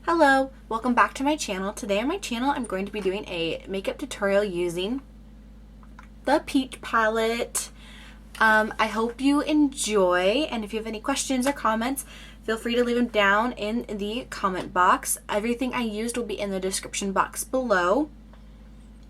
Hello, welcome back to my channel. Today on my channel I'm going to be doing a makeup tutorial using the Peach palette. I hope you enjoy, and if you have any questions or comments, feel free to leave them down in the comment box. Everything I used will be in the description box below.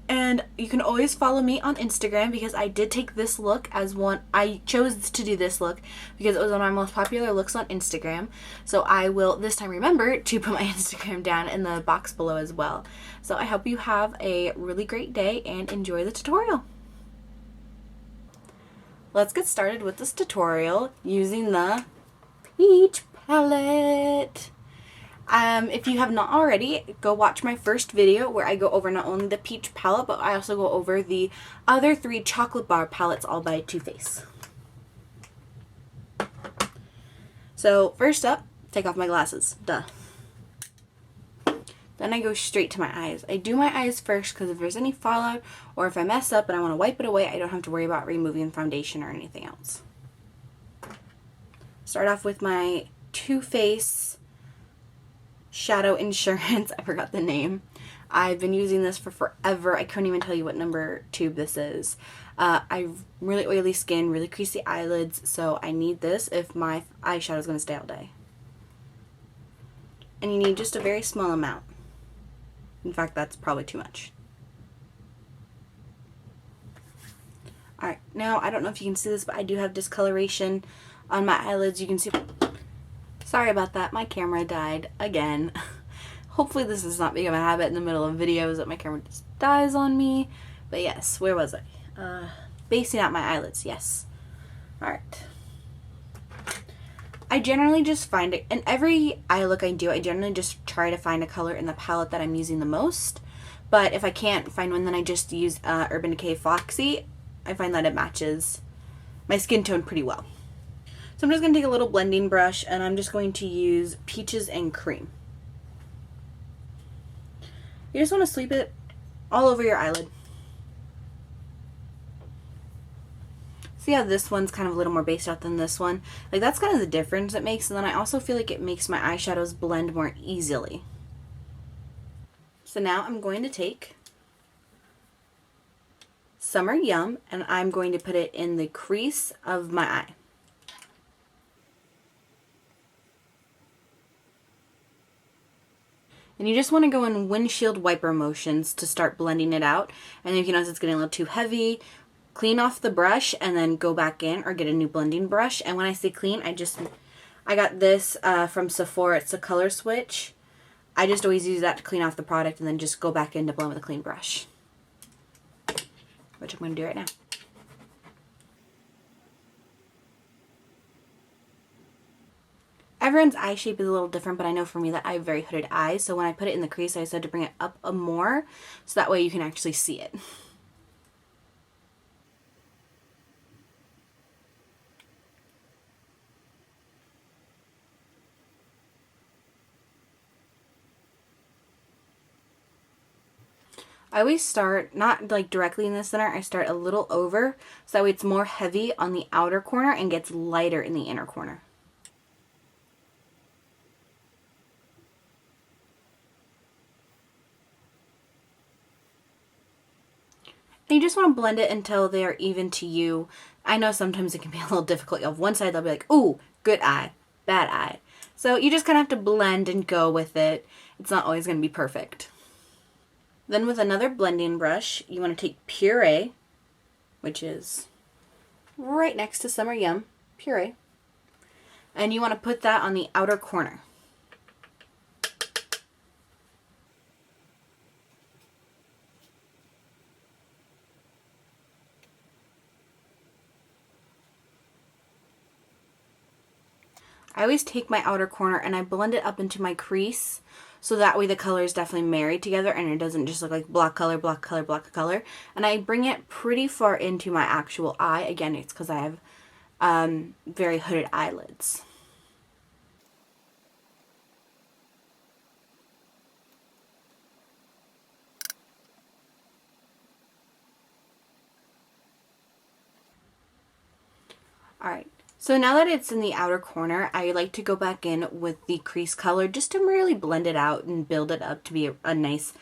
And you can always follow me on Instagram because I did take this look as one. I chose to do this look because it was one of my most popular looks on Instagram. So I will this time remember to put my Instagram down in the box below as well. So I hope you have a really great day and enjoy the tutorial. Let's get started with this tutorial using the Peach palette. If you have not already, go watch my first video where I go over not only the Peach palette, but I also go over the other 3 chocolate bar palettes all by Too Faced. So first up, take off my glasses. Duh. Then I go straight to my eyes. I do my eyes first because if there's any fallout or if I mess up and I want to wipe it away, I don't have to worry about removing foundation or anything else. Start off with my Too Faced Shadow Insurance. I forgot the name. I've been using this for forever. I couldn't even tell you what number tube this is. I have really oily skin, really creasy eyelids, so I need this if my eyeshadow is going to stay all day. And you need just a very small amount. In fact, that's probably too much. Alright, now I don't know if you can see this, but I do have discoloration on my eyelids. You can see. Sorry about that, my camera died again. Hopefully this does not become a habit in the middle of videos that my camera just dies on me. But yes, where was I? Basing out my eyelids, yes. Alright. I generally just find it, in every eye look I do, I generally just try to find a color in the palette that I'm using the most. But if I can't find one, then I just use Urban Decay Foxy. I find that it matches my skin tone pretty well. So I'm just going to take a little blending brush and I'm just going to use Peaches and Cream. You just want to sweep it all over your eyelid. See how this one's kind of a little more based out than this one? Like, that's kind of the difference it makes, and then I also feel like it makes my eyeshadows blend more easily. So now I'm going to take Summer Yum and I'm going to put it in the crease of my eye. And you just want to go in windshield wiper motions to start blending it out. And if you notice it's getting a little too heavy, clean off the brush and then go back in or get a new blending brush. And when I say clean, I got this from Sephora. It's a color switch. I just always use that to clean off the product and then just go back in to blend with a clean brush. Which I'm going to do right now. Everyone's eye shape is a little different, but I know for me that I have very hooded eyes, so when I put it in the crease, I decided to bring it up more, so that way you can actually see it. I always start, not like directly in the center, I start a little over, so that way it's more heavy on the outer corner and gets lighter in the inner corner. And you just want to blend it until they are even to you. I know sometimes it can be a little difficult. You have one side, they'll be like, ooh, good eye, bad eye. So you just kind of have to blend and go with it. It's not always going to be perfect. Then with another blending brush, you want to take Puree, which is right next to Summer Yum, Puree. And you want to put that on the outer corner. I always take my outer corner and I blend it up into my crease so that way the color is definitely married together and it doesn't just look like black color, black color, black color. And I bring it pretty far into my actual eye. Again, it's because I have very hooded eyelids. Alright, So now that it's in the outer corner, I like to go back in with the crease color just to really blend it out and build it up to be a nice,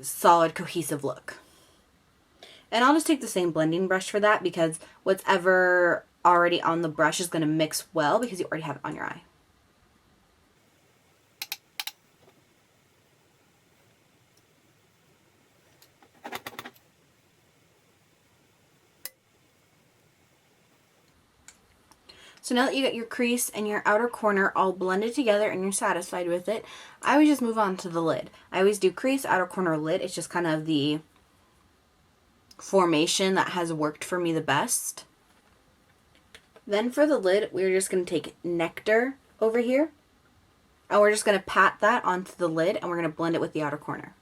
solid, cohesive look. And I'll just take the same blending brush for that because whatever already on the brush is going to mix well because you already have it on your eye. So now that you got your crease and your outer corner all blended together and you're satisfied with it, I always just move on to the lid. I always do crease, outer corner, lid. It's just kind of the formation that has worked for me the best. Then for the lid, we're just going to take Nectar over here, and we're just going to pat that onto the lid, and we're going to blend it with the outer corner.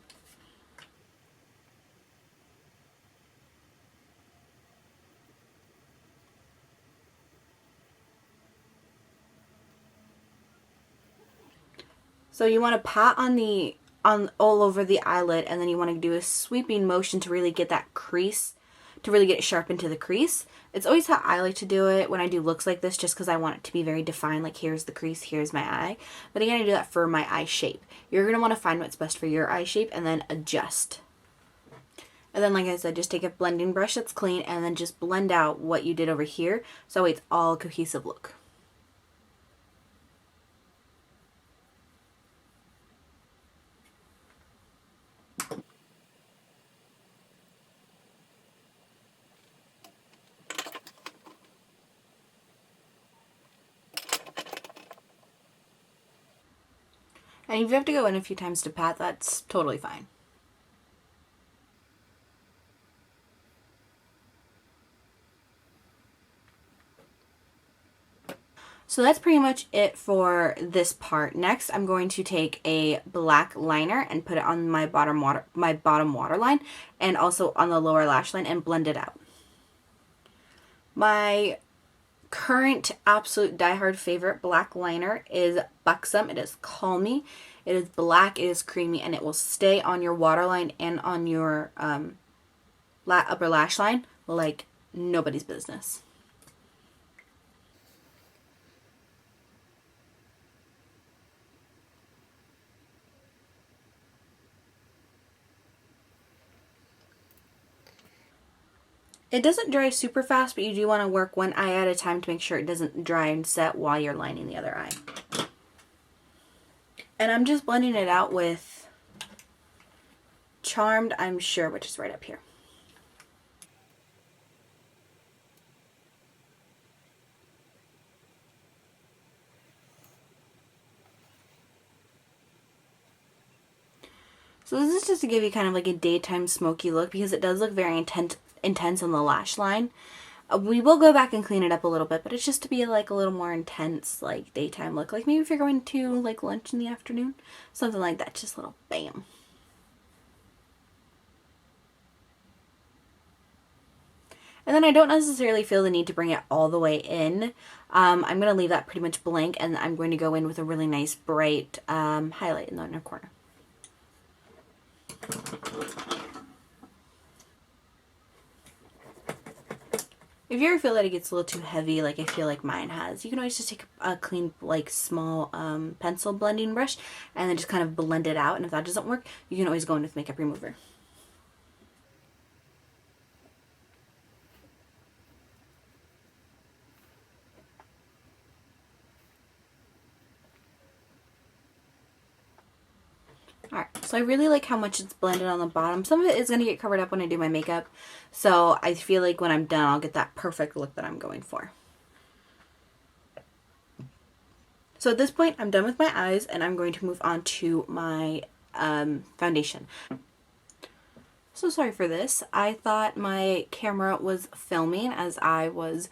So you want to pat on all over the eyelid, and then you want to do a sweeping motion to really get that crease, to really get it sharp into the crease. It's always how I like to do it when I do looks like this, just because I want it to be very defined, like here's the crease, here's my eye. But again, I do that for my eye shape. You're going to want to find what's best for your eye shape and then adjust. And then, like I said, just take a blending brush that's clean and then just blend out what you did over here so it's all cohesive look. And if you have to go in a few times to pat, that's totally fine. So that's pretty much it for this part. Next, I'm going to take a black liner and put it on my bottom waterline and also on the lower lash line and blend it out. My current absolute diehard favorite black liner is Buxom. It is Call Me. It is black, it is creamy, and it will stay on your waterline and on your upper lash line like nobody's business. It doesn't dry super fast, but you do want to work one eye at a time to make sure it doesn't dry and set while you're lining the other eye. And I'm just blending it out with Charmed, I'm Sure, which is right up here. So this is just to give you kind of like a daytime smoky look because it does look very intense on the lash line. We will go back and clean it up a little bit, but it's just to be like a little more intense, like daytime look. Like maybe if you're going to like lunch in the afternoon, something like that, just a little bam. And then I don't necessarily feel the need to bring it all the way in. I'm going to leave that pretty much blank, and I'm going to go in with a really nice bright highlight in the inner corner. If you ever feel that it gets a little too heavy, like I feel like mine has, you can always just take a clean, like small pencil blending brush and then just kind of blend it out. And if that doesn't work, you can always go in with makeup remover. Alright, so I really like how much it's blended on the bottom. Some of it is going to get covered up when I do my makeup, so I feel like when I'm done, I'll get that perfect look that I'm going for. So at this point, I'm done with my eyes, and I'm going to move on to my foundation. So sorry for this. I thought my camera was filming as I was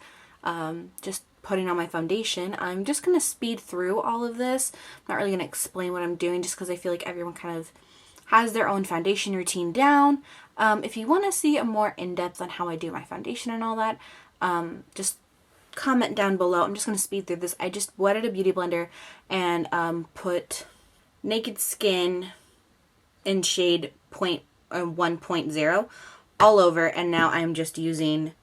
just putting on my foundation. I'm just going to speed through all of this. I'm not really going to explain what I'm doing just because I feel like everyone kind of has their own foundation routine down. If you want to see a more in-depth on how I do my foundation and all that, just comment down below. I'm just going to speed through this. I just wetted a beauty blender and put Naked Skin in shade 1.0 all over, and now I'm just using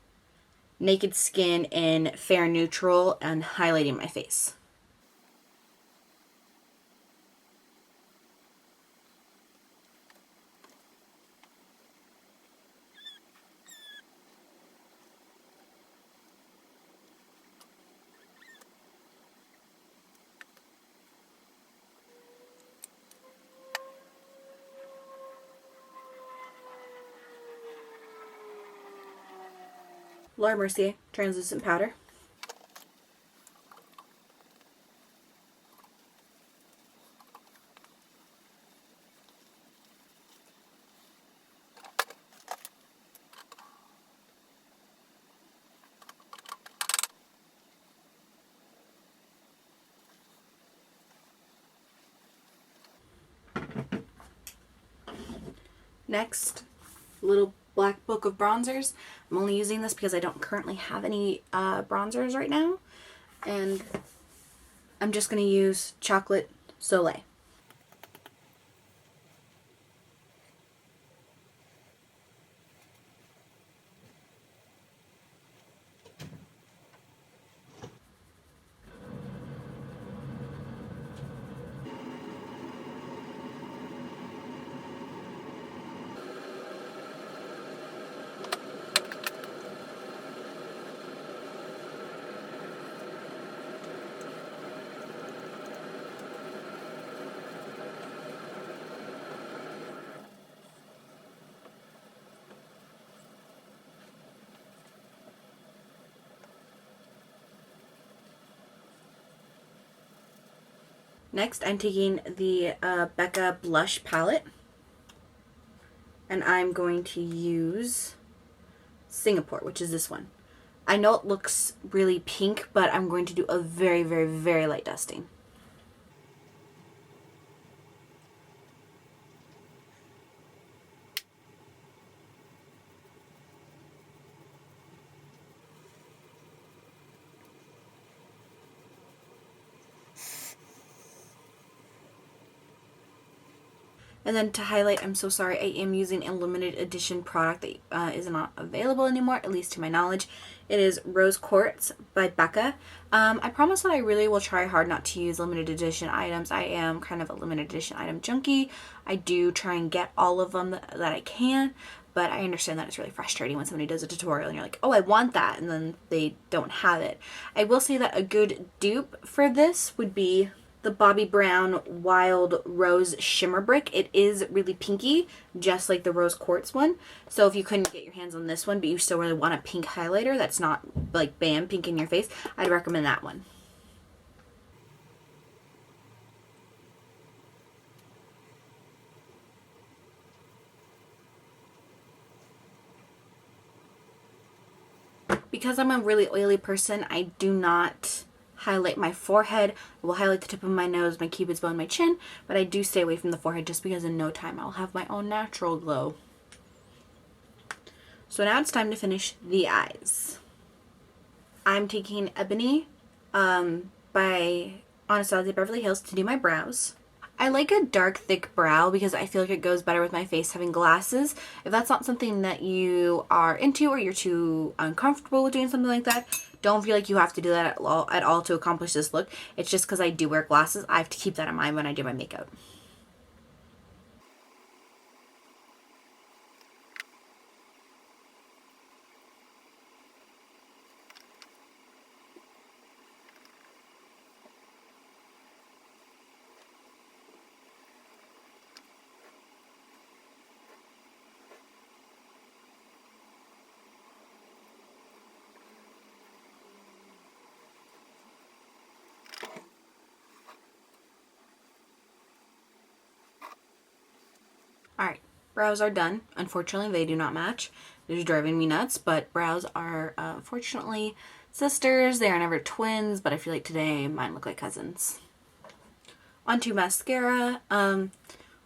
Naked Skin in Fair Neutral and highlighting my face. Mercier translucent powder. Next, little black book of bronzers. I'm only using this because I don't currently have any bronzers right now. And I'm just going to use Chocolate Soleil. Next, I'm taking the Becca blush palette, and I'm going to use Singapore, which is this one. I know it looks really pink, but I'm going to do a very, very, very light dusting. And then to highlight, I'm so sorry, I am using a limited edition product that is not available anymore, at least to my knowledge. It is Rose Quartz by Becca. I promise that I really will try hard not to use limited edition items. I am kind of a limited edition item junkie. I do try and get all of them that I can, but I understand that it's really frustrating when somebody does a tutorial and you're like, oh, I want that, and then they don't have it. I will say that a good dupe for this would be the Bobbi Brown Wild Rose Shimmer Brick. It is really pinky, just like the Rose Quartz one. So if you couldn't get your hands on this one, but you still really want a pink highlighter that's not like bam, pink in your face, I'd recommend that one. Because I'm a really oily person, I do not highlight my forehead. I will highlight the tip of my nose, my cupid's bow, and my chin, but I do stay away from the forehead just because in no time I'll have my own natural glow. So now it's time to finish the eyes. I'm taking Ebony by Anastasia Beverly Hills to do my brows. I like a dark, thick brow because I feel like it goes better with my face having glasses. If that's not something that you are into or you're too uncomfortable with doing something like that, don't feel like you have to do that at all to accomplish this look. It's just because I do wear glasses. I have to keep that in mind when I do my makeup. Alright, brows are done. Unfortunately, they do not match. They're driving me nuts, but brows are fortunately sisters. They are never twins, but I feel like today mine look like cousins. Onto mascara.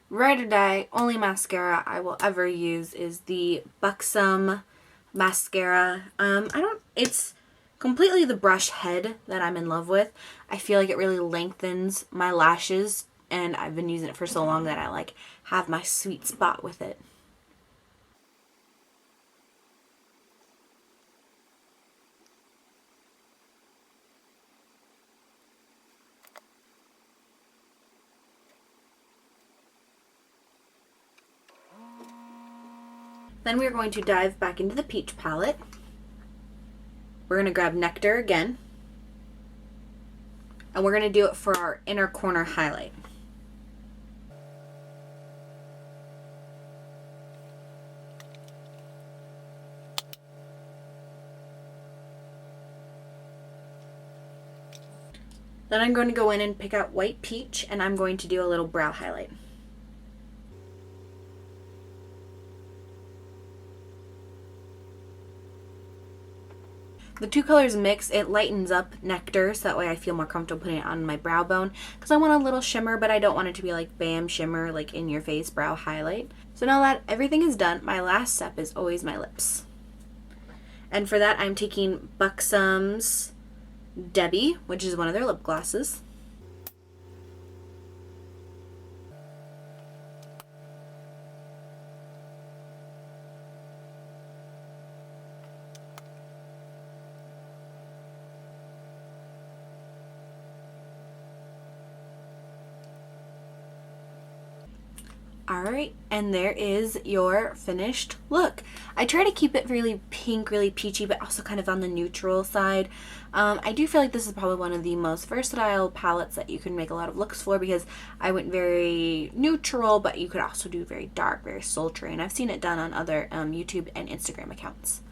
Ride or die, only mascara I will ever use is the Buxom Mascara. It's completely the brush head that I'm in love with. I feel like it really lengthens my lashes, and I've been using it for so long that I like have my sweet spot with it. Then we're going to dive back into the peach palette. We're going to grab Nectar again. And we're going to do it for our inner corner highlight. Then I'm going to go in and pick out White Peach, and I'm going to do a little brow highlight. The two colors mix, it lightens up Nectar, so that way I feel more comfortable putting it on my brow bone, because I want a little shimmer, but I don't want it to be like bam shimmer, like in your face brow highlight. So now that everything is done, my last step is always my lips. And for that, I'm taking Buxom's Debbie, which is one of their lip glosses. Alright, and there is your finished look. I try to keep it really pink, really peachy, but also kind of on the neutral side. I do feel like this is probably one of the most versatile palettes that you can make a lot of looks for, because I went very neutral, but you could also do very dark, very sultry, and I've seen it done on other YouTube and Instagram accounts.